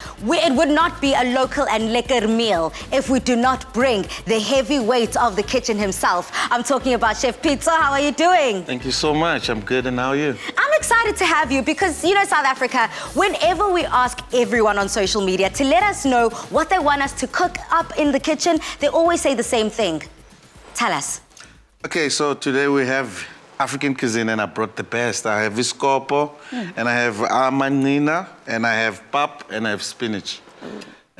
It would not be a local and lekker meal if we do not bring the heavy weight of the kitchen himself. I'm talking about Chef Pitso. How are you doing? Thank you so much. I'm good, and how are you? I'm excited to have you because, you know, South Africa, whenever we ask everyone on social media to let us know what they want us to cook up in the kitchen, they always say the same thing. Tell us. Okay, so today we have African cuisine, and I brought the best. I have iskopo, and I have amanina, and I have pap, and I have spinach.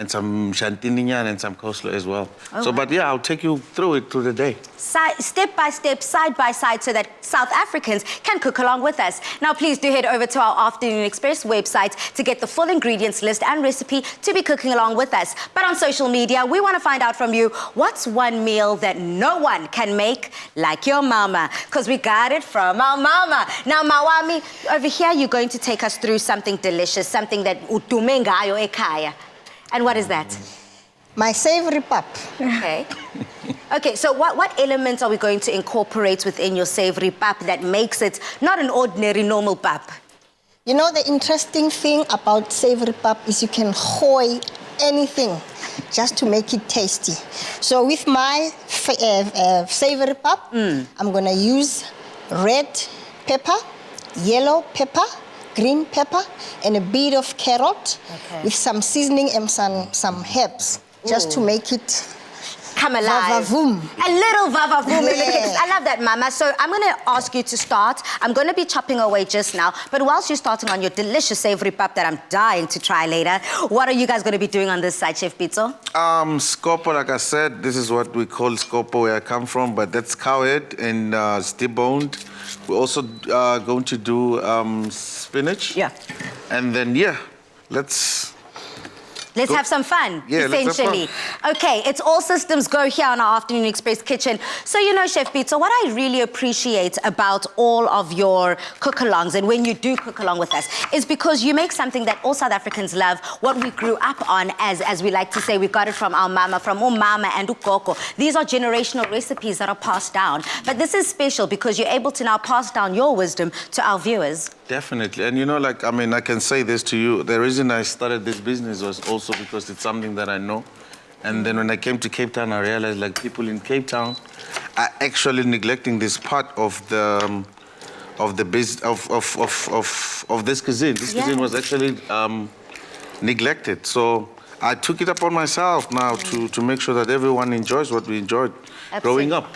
And some chantininyan and some coleslaw as well. But yeah, I'll take you through it through the day. Step by step, side by side, so that South Africans can cook along with us. Now, please do head over to our Afternoon Express website to get the full ingredients list and recipe to be cooking along with us. But on social media, we want to find out from you, what's one meal that no one can make like your mama? Because we got it from our mama. Now, Mawami, over here, you're going to take us through something delicious, something that utume ngayo ekhaya. And what is that? My savory pap. Okay. Okay, so what elements are we going to incorporate within your savory pap that makes it not an ordinary normal pap? You know, the interesting thing about savory pap is you can hoy anything just to make it tasty. So with my savory pap, I'm gonna use red pepper, yellow pepper, green pepper, and a bit of carrot with some seasoning and some herbs, just to make it come alive. Vavavoom. A little vavavoom in the Yeah. kitchen. I love that, Mama. So I'm going to ask you to start. I'm going to be chopping away just now. But whilst you're starting on your delicious savory pap that I'm dying to try later, what are you guys going to be doing on this side, Chef Pitso? Scopo, like I said, this is what we call scopo where I come from, but that's cow head and it's deboned. We're also going to do spinach. Yeah. And then, yeah, let's have some fun, Yeah, let's have essentially. Okay, it's all systems go here on our Afternoon Express kitchen. So, you know, Chef Pitso, what I really appreciate about all of your cook-alongs and when you do cook along with us is because you make something that all South Africans love, what we grew up on, as we like to say, we got it from our mama, from umama and ukoko. These are generational recipes that are passed down. But this is special because you're able to now pass down your wisdom to our viewers. Definitely. And you know, like, I mean, I can say this to you. The reason I started this business was also because it's something that I know. And then when I came to Cape Town, I realized, like, people in Cape Town are actually neglecting this part of the of this cuisine. This cuisine was actually neglected. So I took it upon myself now to make sure that everyone enjoys what we enjoyed growing up.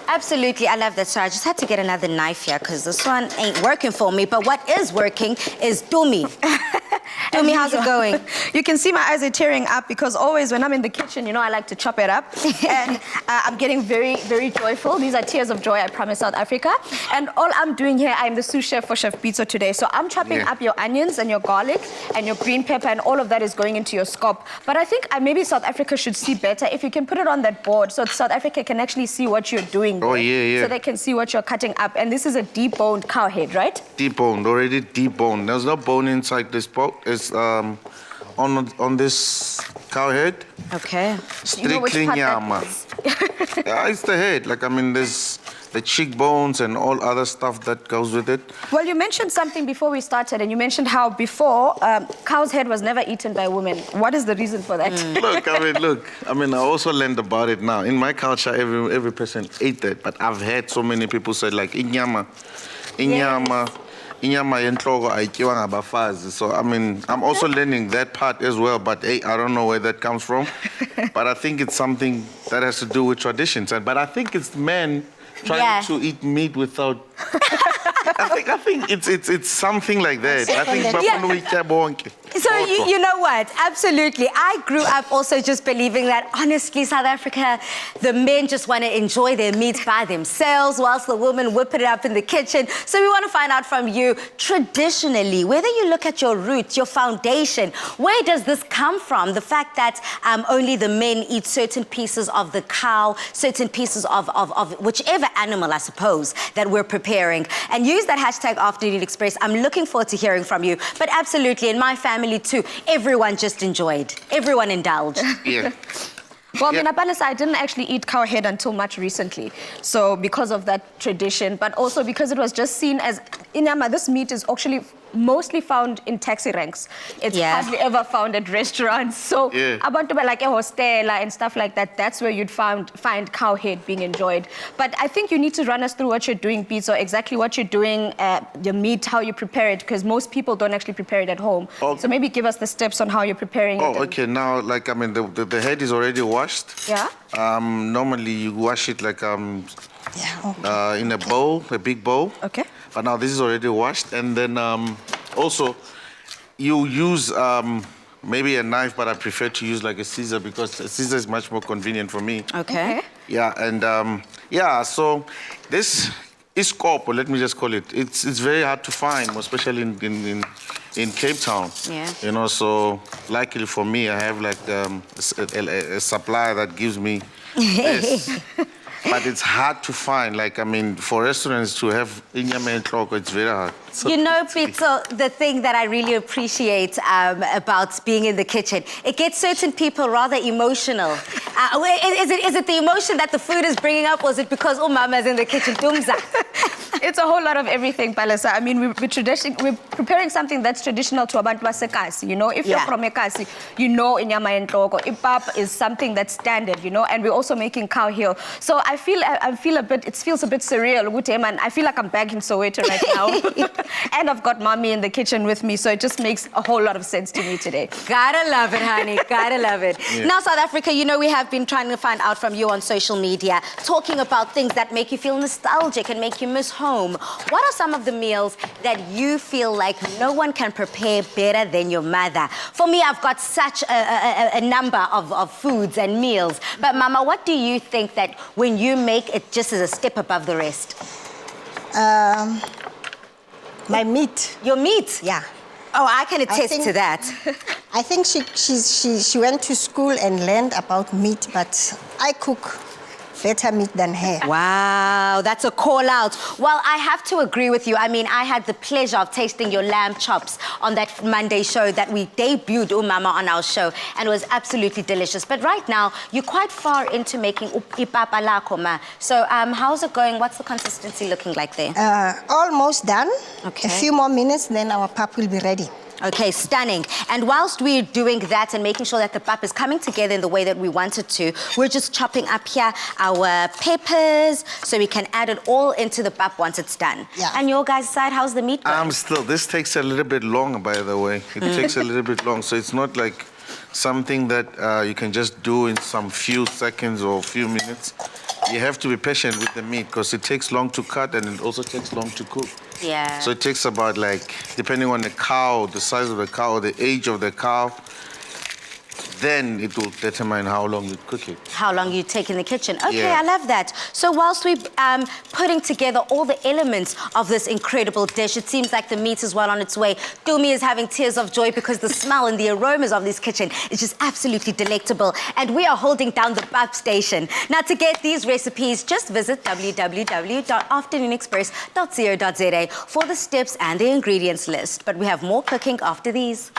Absolutely, I love that. So I just had to get another knife here because this one ain't working for me. But what is working is Dumi. Dumi, how's it going? You can see my eyes are tearing up because always when I'm in the kitchen, you know, I like to chop it up. And I'm getting very, very joyful. These are tears of joy, I promise, South Africa. And all I'm doing here, I'm the sous chef for Chef Pitso today. So I'm chopping up your onions and your garlic and your green pepper, and all of that is going into your scop. But I think maybe South Africa should see better if you can put it on that board so South Africa can actually see what you're doing. Oh, yeah. So they can see what you're cutting up. And this is a deboned cow head, right? Deboned, already deboned. There's no bone inside this pork. It's on this cow head. Okay. Strictly nyama. Yeah, it's the head. Like, I mean, there's the cheekbones and all other stuff that goes with it. Well, you mentioned something before we started, and you mentioned how before cow's head was never eaten by women. What is the reason for that? Look, I also learned about it now. In my culture, every person ate that, but I've heard so many people say, like, inyama yenhloko ayityiwa ngabafazi. So, I mean, I'm also learning that part as well, but hey, I don't know where that comes from. But I think it's something that has to do with traditions. But I think it's men trying to eat meat without... I think it's something like that. I think So you know what? Absolutely. I grew up also just believing that, honestly, South Africa, the men just want to enjoy their meat by themselves whilst the women whip it up in the kitchen. So we want to find out from you, traditionally, whether you look at your roots, your foundation, where does this come from? The fact that only the men eat certain pieces of the cow, certain pieces of whichever animal, I suppose, that we're preparing. And use that hashtag Afternoon Express. I'm looking forward to hearing from you. But absolutely, in my family too, everyone just enjoyed. Everyone indulged. Yeah. Well, Minapalisa, I didn't actually eat cow head until much recently. So because of that tradition, but also because it was just seen as, inyama, this meat is actually mostly found in taxi ranks. It's Yeah. hardly ever found at restaurants. So Yeah. about to be like a hostela and stuff like that, that's where you'd find cow head being enjoyed. But I think you need to run us through what you're doing, Pete, so exactly what you're doing, your meat, how you prepare it, because most people don't actually prepare it at home. Oh. So maybe give us the steps on how you're preparing it. Oh, and- okay. Now, like, I mean, the head is already washed. Yeah? Normally, you wash it like Yeah. in a bowl, a big bowl. Okay. But now this is already washed, and then also you use maybe a knife, but I prefer to use like a scissor because a scissor is much more convenient for me. Okay. Yeah, and yeah, so this iskopo, let me just call it. It's very hard to find, especially in Cape Town. Yeah. You know, so luckily for me, I have like a supplier that gives me this. But it's hard to find. Like, I mean, for restaurants to have inyama and hloko, it's very hard. So You know, Pito, the thing that I really appreciate about being in the kitchen, it gets certain people rather emotional. Is it the emotion that the food is bringing up, or is it because mama's in the kitchen? Dumza. It's a whole lot of everything, Palesa. I mean, we're preparing something that's traditional to abantu baseKasi. You know, if you're Yeah. from eKasi, you know inyama yenhloko. Ipap is something that's standard, you know, and we're also making cow heel. So I feel a bit, it feels a bit surreal, ukuthi, man. I feel like I'm back in Soweto right now. And I've got mommy in the kitchen with me, so it just makes a whole lot of sense to me today. Gotta love it, honey. Gotta love it. Now, South Africa, you know, we have been trying to find out from you on social media, talking about things that make you feel nostalgic and make you miss home. What are some of the meals that you feel like no one can prepare better than your mother? For me, I've got such a number of foods and meals. But Mama, what do you think that when you make it just as a step above the rest? My meat. Your meat? Yeah. Oh, I can attest think- to that. I think she went to school and learned about meat, but I cook better meat than her. Wow, that's a call out. Well, I have to agree with you. I mean, I had the pleasure of tasting your lamb chops on that Monday show that we debuted Umama on our show, and it was absolutely delicious. But right now, you're quite far into making ipapa lako, ma. So how's it going? What's the consistency looking like there? Almost done. Okay. A few more minutes, then our pap will be ready. Okay, stunning. And whilst we're doing that and making sure that the pap is coming together in the way that we want it to, we're just chopping up here our peppers so we can add it all into the pap once it's done. Yeah. And your guys' side, how's the meat going? this takes a little bit longer, by the way. It takes a little bit long, so it's not like something that you can just do in some few seconds or few minutes. You have to be patient with the meat because it takes long to cut and it also takes long to cook. Yeah. So it takes about, like, depending on the cow, the size of the cow, the age of the cow, then it will determine how long you cook it. How long you take in the kitchen. Okay, Yeah. I love that. So whilst we're putting together all the elements of this incredible dish, it seems like the meat is well on its way. Dumi is having tears of joy because the smell and the aromas of this kitchen is just absolutely delectable. And we are holding down the pap station. Now, to get these recipes, just visit www.afternoonexpress.co.za for the steps and the ingredients list. But we have more cooking after these.